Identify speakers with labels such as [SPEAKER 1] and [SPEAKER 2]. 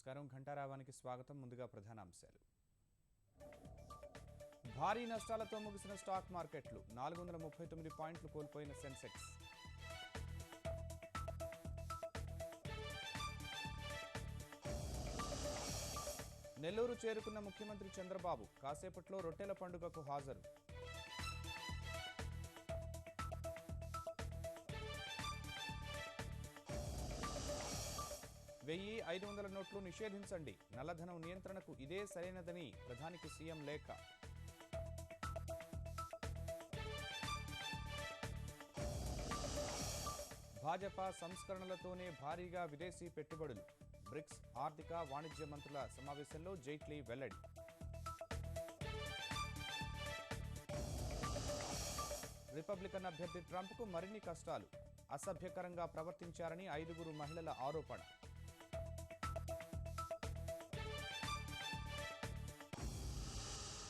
[SPEAKER 1] నమస్కారం. ఘంటారావానికి స్వాగతం. ముందుగా ప్రధానాంశాలు. భారీ నష్టాలతో ముగిసిన స్టాక్ మార్కెట్లు. 439 పాయింట్లు కోల్పోయిన సెన్సెక్స్. నెల్లూరు చేరుకున్న ముఖ్యమంత్రి చంద్రబాబు కాసేపట్లో రొట్టెల పండుగకు హాజరు. వెయ్యి 500 నోట్లు నిషేధించండి. నల్లధనం నియంత్రణకు ఇదే సరైనదని ప్రధానికి సీఎం లేఖ. భాజపా సంస్కరణలతోనే భారీగా విదేశీ పెట్టుబడులు. బ్రిక్స్ ఆర్థిక వాణిజ్య మంత్రుల సమావేశంలో జైట్లీ వెల్లడి. రిపబ్లికన్ అభ్యర్థి ట్రంప్కు మరిన్ని కష్టాలు. అసభ్యకరంగా ప్రవర్తించారని 5 మహిళల ఆరోపణ.